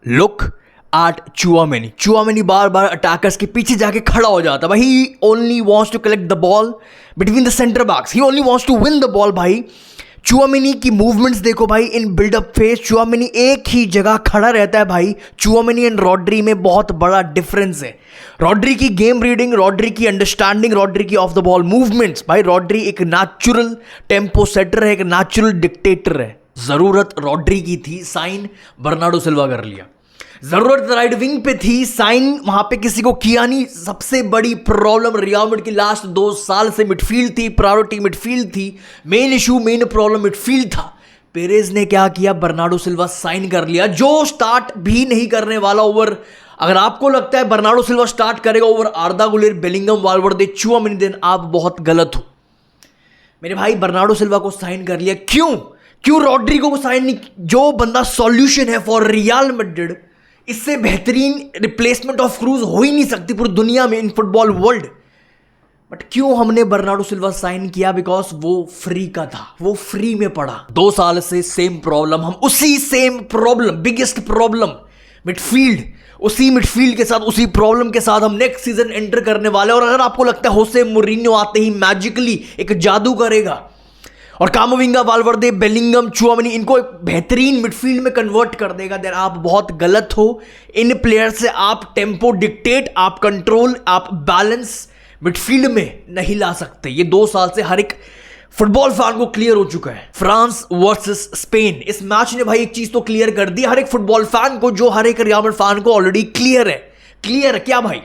Look at Tchouameni. Tchouameni बार बार attackers के पीछे जाके खड़ा हो जाता है भाई। He only wants to collect the ball between the centre backs, he only wants to win the ball. भाई चुआमेनी की मूवमेंट्स देखो भाई, इन बिल्डअप फेज चुआमेनी एक ही जगह खड़ा रहता है भाई। चुआमेनी एंड रॉड्री में बहुत बड़ा डिफरेंस है। रॉड्री की गेम रीडिंग, रॉड्री की अंडरस्टैंडिंग, रॉड्री की ऑफ द बॉल मूवमेंट्स। भाई रॉड्री एक नेचुरल टेम्पो सेटर है, एक नेचुरल डिक्टेटर है। जरूरत रॉड्री की थी, साइन बर्नार्डो सिल्वा कर लिया। जरूरत राइट विंग पे थी, साइन वहां पे किसी को किया नहीं। सबसे बड़ी प्रॉब्लम रियल मैड्रिड की लास्ट 2 साल से मिडफील्ड थी, प्रायोरिटी मिडफील्ड थी। Main issue, main problem midfield था। पेरेज ने क्या किया, बर्नार्डो सिल्वा साइन कर लिया, जो स्टार्ट भी नहीं करने वाला ओवर। अगर आपको लगता है बर्नार्डो सिल्वा स्टार्ट करेगा over Arda Guler, Bellingham, Valverde, Tchouameni, then आप बहुत गलत हो मेरे भाई। बर्नार्डो सिल्वा को साइन कर लिया। क्यों रॉड्रिगो को साइन नहीं? जो बंदा सॉल्यूशन है फॉर रियल मैड्रिड, इससे बेहतरीन रिप्लेसमेंट ऑफ क्रूज हो ही नहीं सकती पूरी दुनिया में, इन फुटबॉल वर्ल्ड। बट क्यों हमने बर्नार्डो सिल्वा साइन किया? बिकॉज वो फ्री का था, वो फ्री में पड़ा। 2 साल से सेम प्रॉब्लम, हम उसी same problem, biggest problem midfield, उसी मिडफील्ड के साथ, उसी प्रॉब्लम के साथ हम नेक्स्ट सीजन एंटर करने वाले। और अगर आपको लगता है होसे मोरिन्यो आते ही मैजिकली एक जादू करेगा और कामाविंगा, वाल्वर्दे, बेलिंगम, चुआमेनी इनको एक बेहतरीन मिडफील्ड में कन्वर्ट कर देगा, देन आप बहुत गलत हो। इन प्लेयर से आप टेम्पो डिक्टेट, आप कंट्रोल, आप बैलेंस मिडफील्ड में नहीं ला सकते। ये 2 साल से हर एक फुटबॉल फैन को क्लियर हो चुका है। फ्रांस वर्सेस स्पेन, इस मैच ने भाई एक चीज तो क्लियर कर दी हर एक फुटबॉल फैन को, जो हर एक रियल मैड्रिड फैन को ऑलरेडी क्लियर है। क्या भाई?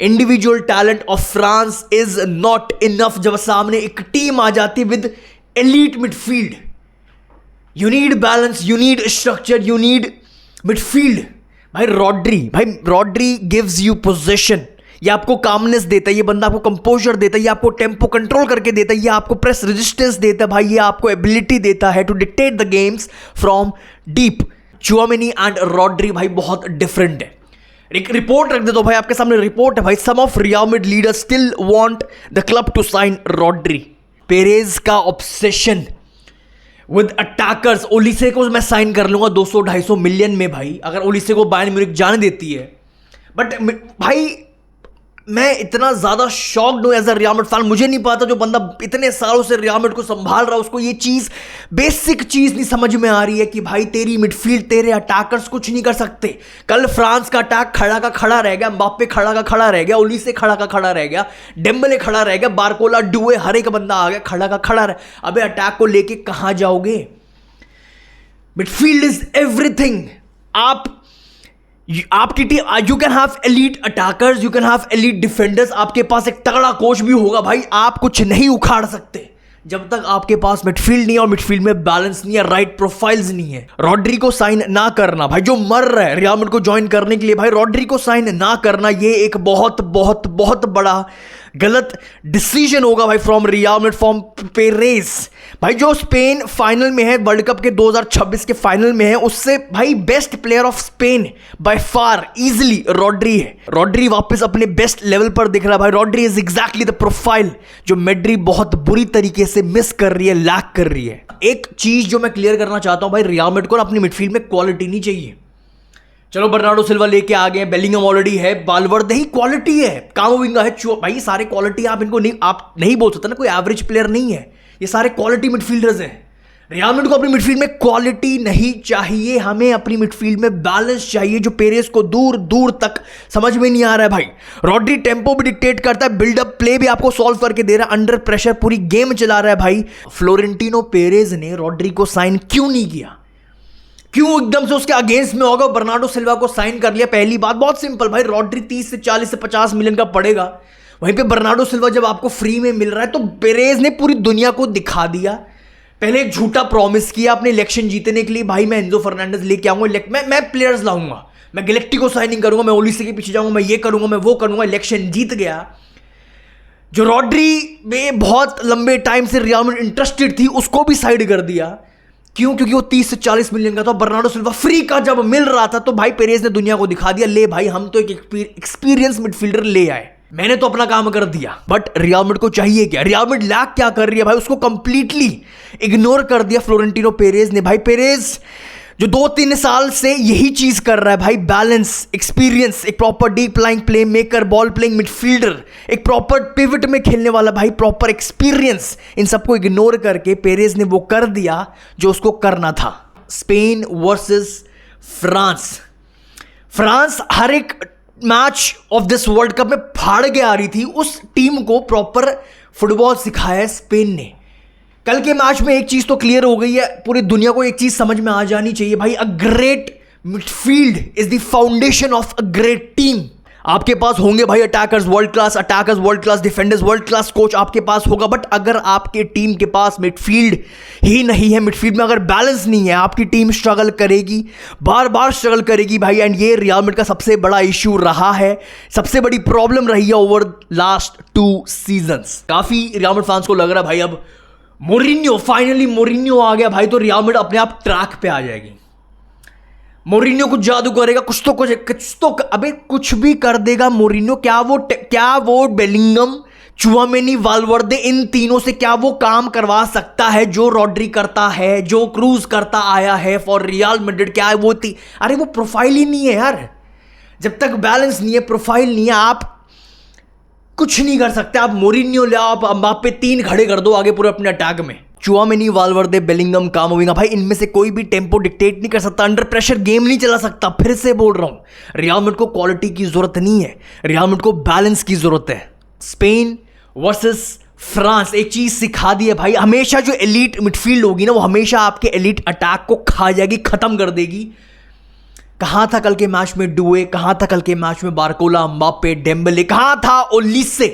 Individual talent of France is not enough. जब सामने एक टीम आ जाती है with elite midfield, you need balance, you need structure, you need midfield। भाई रॉड्री gives you possession, ये आपको कामनेस देता है, ये बंदा आपको कंपोजर देता है, ये आपको टेम्पो कंट्रोल करके देता है, ये आपको प्रेस रेजिस्टेंस देता है भाई, ये आपको एबिलिटी देता है to dictate the games from deep. Tchouameni and Rodri भाई बहुत डिफरेंट है। एक रिपोर्ट रख देता हूं भाई आपके सामने, रिपोर्ट है भाई। Some of Real Madrid leaders still want the club to sign Rodri. Perez का ऑब्सेशन विद अटैकर्स, ओलिसे को मैं साइन कर लूंगा 200-250 मिलियन में भाई, अगर ओलिसे को बायर्न म्यूनिख जाने देती है। बट भाई मैं इतना ज्यादा शॉक्ड हूं as a Real Madrid fan. मुझे नहीं पता जो बंदा इतने सालों से रियल मैड्रिड को संभाल रहा है, उसको ये चीज, बेसिक चीज नहीं समझ में आ रही है कि भाई तेरी मिडफील्ड, तेरे अटैकर्स कुछ नहीं कर सकते। कल फ्रांस का अटैक खड़ा का खड़ा रह गया, एम्बाप्पे खड़ा का खड़ा रह गया, ओलिसे खड़ा का खड़ा रह गया, डेम्बले खड़ा रह गया, बारकोला, डुए, हर एक बंदा आ गया खड़ा का खड़ा रह। अबे अटैक को लेके कहां जाओगे? Midfield is everything. आपकी team, you can have elite attackers, you can have elite defenders, आपके पास एक तगड़ा कोच भी होगा भाई, आप कुछ नहीं उखाड़ सकते जब तक आपके पास मिडफील्ड नहीं है और मिडफील्ड में बैलेंस नहीं है, राइट प्रोफाइल्स नहीं है। रॉड्री को साइन ना करना भाई, जो मर रहा है रियल मैड्रिड को ज्वाइन करने के लिए, भाई रॉड्री को साइन ना करना, ये एक बहुत बहुत बहुत बड़ा गलत डिसीजन होगा भाई from real Madrid, from Perez. भाई जो स्पेन फाइनल में है, वर्ल्ड कप के 2026 के फाइनल में है, उससे भाई best player of Spain by far easily Rodri है। रॉड्री वापस अपने बेस्ट लेवल पर दिख रहा है भाई। Rodri is exactly the profile जो मैड्रिड बहुत बुरी तरीके से मिस कर रही है, लैक कर रही है। एक चीज जो मैं क्लियर करना चाहता हूं भाई, रियल मैड्रिड को अपनी मिडफील्ड में क्वालिटी नहीं चाहिए। चलो बर्नार्डो सिल्वा लेके आ गए, बेलिंगम ऑलरेडी है, वाल्वर्दे ही क्वालिटी है, कामाविंगा है, भाई सारे क्वालिटी। आप इनको नहीं, आप नहीं बोल सकते ना कोई एवरेज प्लेयर नहीं है, ये सारे क्वालिटी मिडफील्डर्स हैं। रियल मैड्रिड को अपनी मिडफील्ड में क्वालिटी नहीं चाहिए, हमें अपनी मिडफील्ड में बैलेंस चाहिए, जो पेरेज को दूर दूर तक समझ में नहीं आ रहा है भाई। रॉड्री टेम्पो भी डिक्टेट करता है, बिल्डअप प्ले भी आपको सॉल्व करके दे रहा है, अंडर प्रेशर पूरी गेम चला रहा है भाई। फ्लोरेंटिनो पेरेज ने रॉड्री को साइन क्यों नहीं किया? क्यों एकदम से उसके अगेंस्ट में होगा, बर्नार्डो सिल्वा को साइन कर लिया? पहली बात बहुत सिंपल भाई, रॉड्री 30 से 40 से 50 मिलियन का पड़ेगा, वहीं पे बर्नार्डो सिल्वा जब आपको फ्री में मिल रहा है, तो पेरेज ने पूरी दुनिया को दिखा दिया। पहले एक झूठा प्रॉमिस किया अपने इलेक्शन जीतने के लिए, भाई मैं एंजो फर्नांडिस लेके आऊंगा, मैं प्लेयर्स लाऊंगा, मैं गैलेक्टिको साइनिंग करूंगा, मैं ओलिसे के पीछे जाऊंगा, मैं ये करूंगा, मैं वो करूंगा, इलेक्शन जीत गया। जो रॉड्री में बहुत लंबे टाइम से रियल मैड्रिड इंटरेस्टेड थी, उसको भी साइड कर दिया। क्यों? क्योंकि वो 30 से 40 मिलियन का था। बर्नार्डो सिल्वा फ्री का जब मिल रहा था, तो भाई पेरेज ने दुनिया को दिखा दिया, ले भाई हम तो एक एक्सपीरियंस मिडफील्डर ले आए, मैंने तो अपना काम कर दिया। बट रियल मैड्रिड को चाहिए क्या? रियल मैड्रिड लैक क्या कर रही है भाई? उसको कंप्लीटली इग्नोर कर दिया फ्लोरेंटिनो पेरेज ने। भाई पेरेज जो 2-3 साल से यही चीज कर रहा है भाई, बैलेंस, एक्सपीरियंस, एक proper deep line play maker, ball playing midfielder, एक प्रॉपर पिवट में खेलने वाला भाई, प्रॉपर एक्सपीरियंस, इन सबको इग्नोर करके पेरेज ने वो कर दिया जो उसको करना था। Spain versus France. फ्रांस हर एक match of this world cup में फाड़ के आ रही थी, उस टीम को प्रॉपर फुटबॉल सिखाया स्पेन ने। कल के मैच में एक चीज तो क्लियर हो गई है, पूरी दुनिया को एक चीज समझ में आ जानी चाहिए भाई, a great midfield is the foundation of a great team. आपके पास होंगे भाई attackers world class, defenders world class, coach आपके पास होगा, बट अगर आपके टीम के पास मिडफील्ड ही नहीं है, मिडफील्ड में अगर बैलेंस नहीं है, आपकी टीम स्ट्रगल करेगी, बार बार स्ट्रगल करेगी भाई। एंड ये रियल मैड्रिड का सबसे बड़ा इशू रहा है, सबसे बड़ी प्रॉब्लम रही है ओवर लास्ट 2 सीजन्स। काफी रियल मैड्रिड फैंस को लग रहा है भाई अब मोरिन्यो, फाइनली मोरिन्यो आ गया भाई, तो रियल मैड्रिड अपने आप ट्रैक पे आ जाएगी। मोरिन्यो कुछ जादू करेगा, कुछ तो अबे कुछ भी कर देगा मोरिन्यो। क्या वो बेलिंगम, चुआमेनी, वाल्वर्दे, इन तीनों से क्या वो काम करवा सकता है जो रॉड्री करता है, जो क्रूज करता आया है फॉर रियल मैड्रिड? क्या है वो अरे वो प्रोफाइल ही नहीं है यार। जब तक बैलेंस नहीं है, प्रोफाइल नहीं है, आप कुछ नहीं कर सकते। आप मोरिन्यो ले आओ, आप एम्बाप्पे 3 खड़े कर दो आगे पूरे अपने अटैक में, चुआमेनी, वाल्वर्दे, बेलिंगम, कामाविंगा, भाई इनमें से कोई भी टेम्पो डिक्टेट नहीं कर सकता, अंडर प्रेशर गेम नहीं चला सकता। फिर से बोल रहा हूं, रियल मैड्रिड को क्वालिटी की जरूरत नहीं है, रियल मैड्रिड को बैलेंस की जरूरत है। स्पेन वर्सेस फ्रांस एक चीज सिखा दी है भाई, हमेशा जो एलीट मिडफील्ड होगी ना, वो हमेशा आपके एलीट अटैक को खा जाएगी, खत्म कर देगी। कहां था कल के मैच में डुए, कहां था कल के मैच में बारकोला, एम्बाप्पे, डेम्बले, कहां था ओलिसे,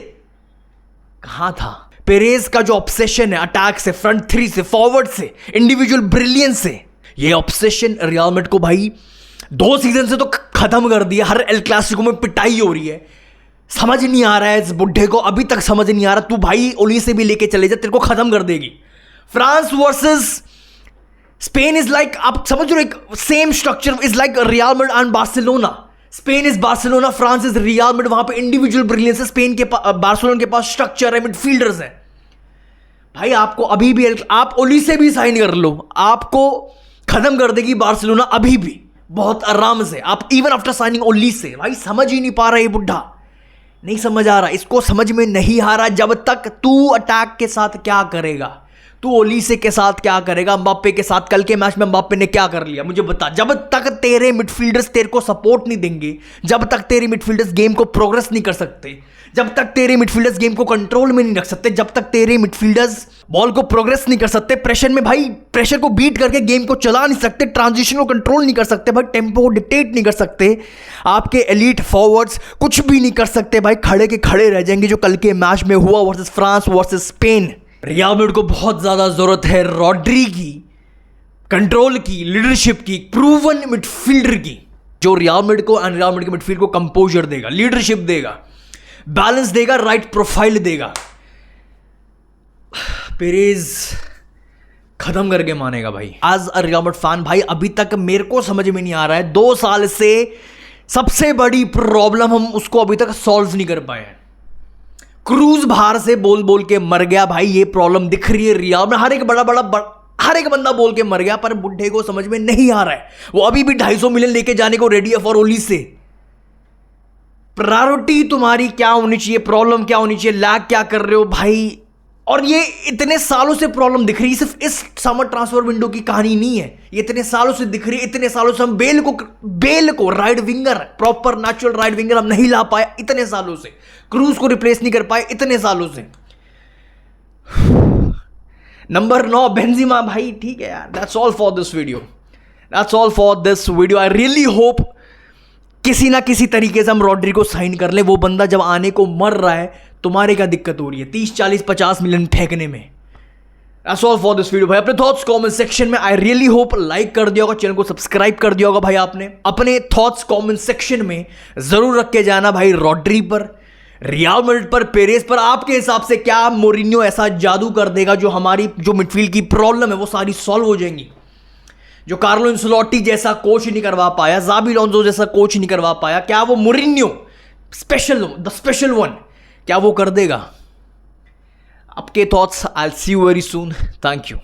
कहां था? पेरेज का जो ऑब्सेशन है अटैक से, फ्रंट 3 से, फॉरवर्ड से, इंडिविजुअल ब्रिलियंस से, ये ऑब्सेशन रियल मैड्रिड को भाई 2 सीजन से तो खत्म कर दिया। हर एल क्लासिको में पिटाई हो रही है, समझ नहीं आ रहा है इस बुढ़े को, अभी तक समझ नहीं आ रहा। तू भाई ओलिसे भी लेके चले जा, तेरे को खत्म कर देगी। France versus Spain is like, आप समझ रहे हो, एक same structure is like real Madrid and Barcelona. Spain is Barcelona, France is real Madrid. वहां पे इंडिविजुअल ब्रिलियंस है, स्पेन के बार्सिलोना के पास स्ट्रक्चर है, मिडफील्डर्स हैं भाई। आपको अभी भी आप ओलिसे भी साइन कर लो, आपको खत्म कर देगी बार्सिलोना अभी भी बहुत आराम से। आप इवन आफ्टर साइनिंग ओलिसे, भाई समझ ही नहीं पा रहा ये बुढ़ा, नहीं समझ आ रहा, इसको समझ में नहीं आ रहा जब तक तू अटैक के साथ क्या करेगा, तू ओलिसे के साथ क्या करेगा, एम्बाप्पे के साथ। कल के मैच में एम्बाप्पे ने क्या कर लिया मुझे बता। जब तक तेरे मिडफील्डर्स तेरे को सपोर्ट नहीं देंगे, जब तक तेरे मिडफील्डर्स गेम को प्रोग्रेस नहीं कर सकते, जब तक तेरे मिडफील्डर्स गेम को कंट्रोल में नहीं रख सकते, जब तक तेरे मिडफील्डर्स बॉल को प्रोग्रेस नहीं कर सकते, प्रेशर में भाई प्रेशर को बीट करके गेम को चला नहीं सकते, ट्रांजिशन को कंट्रोल नहीं कर सकते भाई, टेम्पो को डिक्टेट नहीं कर सकते, आपके एलीट फॉरवर्ड्स कुछ भी नहीं कर सकते भाई, खड़े के खड़े रह जाएंगे। जो कल के मैच में हुआ versus France versus Spain, real Madrid को बहुत ज्यादा जरूरत है रॉड्री की, कंट्रोल की, लीडरशिप की, प्रूवन मिडफील्डर की, जो रियल मैड्रिड को एंड रियल मैड्रिड के मिडफील्ड को कंपोजर देगा, लीडरशिप देगा, बैलेंस देगा, राइट प्रोफाइल देगा। पेरेज खत्म करके मानेगा भाई। As a Real Madrid fan भाई, अभी तक मेरे को समझ में नहीं आ रहा है, 2 साल से सबसे बड़ी प्रॉब्लम हम उसको अभी तक सॉल्व नहीं कर पाए हैं। क्रूज बाहर से बोल बोल के मर गया भाई, ये प्रॉब्लम दिख रही है रियल में, हर एक बंदा बोल के मर गया, पर बुढ़े को समझ में नहीं आ रहा है। वो अभी भी 250 मिलियन लेके जाने को रेडी है फॉर ओलिसे। प्रायोरिटी तुम्हारी क्या होनी चाहिए, प्रॉब्लम क्या होनी चाहिए, लैग क्या कर रहे हो भाई? और ये इतने सालों से प्रॉब्लम दिख रही है, सिर्फ इस समर ट्रांसफर विंडो की कहानी नहीं है, ये इतने सालों से दिख रही है। इतने सालों से हम बेल को right winger, proper natural right winger हम नहीं ला पाए इतने सालों से, क्रूज को रिप्लेस नहीं कर पाए इतने सालों से। नंबर 9 बेंजिमा भाई, ठीक है यार, that's all for this video. I really hope किसी ना किसी तरीके से हम रॉड्री को साइन कर ले। वो बंदा जब आने को मर रहा है, तुम्हारे क्या दिक्कत हो रही है 30, 40, 50 मिलियन फेंकने में? That's all for this video भाई। अपने थॉट्स कमेंट सेक्शन में, आई रियली होप लाइक कर दिया होगा, चैनल को सब्सक्राइब कर दिया होगा भाई आपने। अपने थॉट्स कमेंट सेक्शन में जरूर रख के जाना भाई, रॉड्री पर, रियल मैड्रिड पर, पेरेज पर। आपके हिसाब से क्या मोरिन्यो ऐसा जादू कर देगा जो हमारी जो मिडफील्ड की प्रॉब्लम है वो सारी सॉल्व हो जाएंगी? जो कार्लो एंसेलोटी जैसा कोच नहीं करवा पाया, ज़ाबी अलोंसो जैसा कोच नहीं करवा पाया, क्या वो मोरिन्यो द स्पेशल वन क्या वो कर देगा? आपके thoughts, I will see you very soon. Thank you.